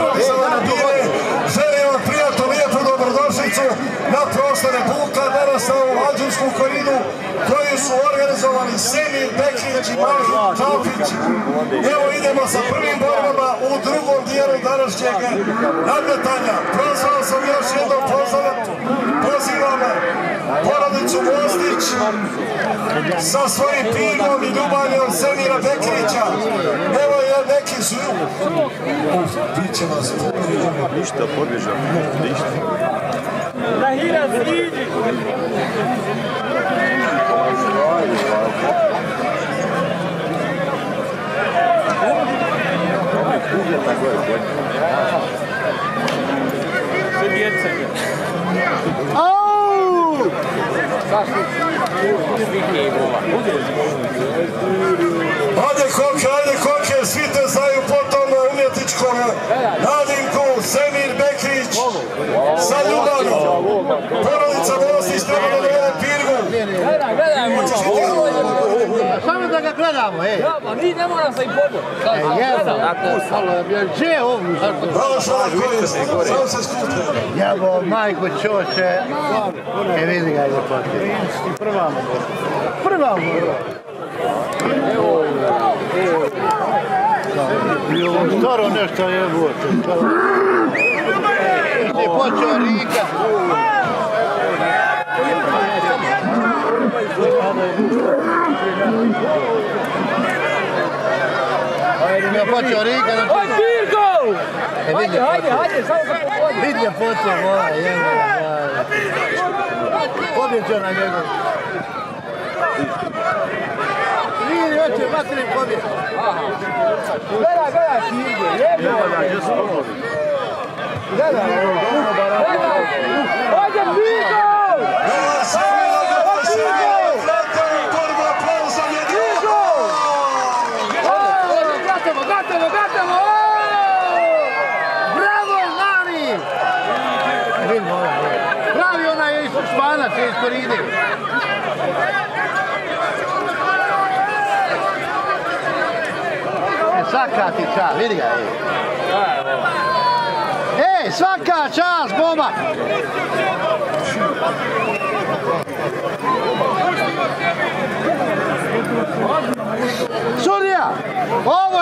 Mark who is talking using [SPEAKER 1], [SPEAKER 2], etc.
[SPEAKER 1] organizovane bile. Želim vam prijatno lijepu dobrodošlicu na prostore Buka, danas na ovu Ađunsku koridu koju su organizovali Semir Bekrić i Mažu Čapić. Evo idemo sa prvim borbama u drugom dijelu današnjeg nadmetanja. Prozvao sam još jednom pozivam porodicu Mostić sa svojim pigom i ljubavljom Semira Bekrića. Evo je neki su. Biće nas
[SPEAKER 2] ništa pobježa. Ništa.
[SPEAKER 3] Da hira stiđi. Sve djeca.
[SPEAKER 4] Auuu!
[SPEAKER 1] Ajde koke, svi te znaju po tom umjetničkom nadimku Semir Bekrić sa ljubavnom. Porodica Mostić treba da doje pirgu.
[SPEAKER 3] Gledajmo.
[SPEAKER 4] Samo da ga gledamo, ej.
[SPEAKER 3] Ja, pa mi ne moram sa i pobog.
[SPEAKER 4] Gdje je ovo?
[SPEAKER 1] Bravo Šalković, samo se skupe.
[SPEAKER 4] Jebo, majko čoče. Vidi ga je potrebno. Prva mu. Staro nešto je bote. Je počeo rikat. Je počeo rikat.
[SPEAKER 3] Oj, Pirko! Hajde, samo se pogodimo.
[SPEAKER 4] Vidi je počeo vola, pobjeđo na njegov. Vidi, hoće vatri pobjeć.
[SPEAKER 3] Gledaj, Pirko, jebo. Gledaj. Hajde, Pirko! Gatamo!
[SPEAKER 4] Bravo, Mani! Pravi onaj iz Španac, iz Koride. Svaka ti čast, vidi ga. Ej, svaka čast, momak! Sudija! Ovo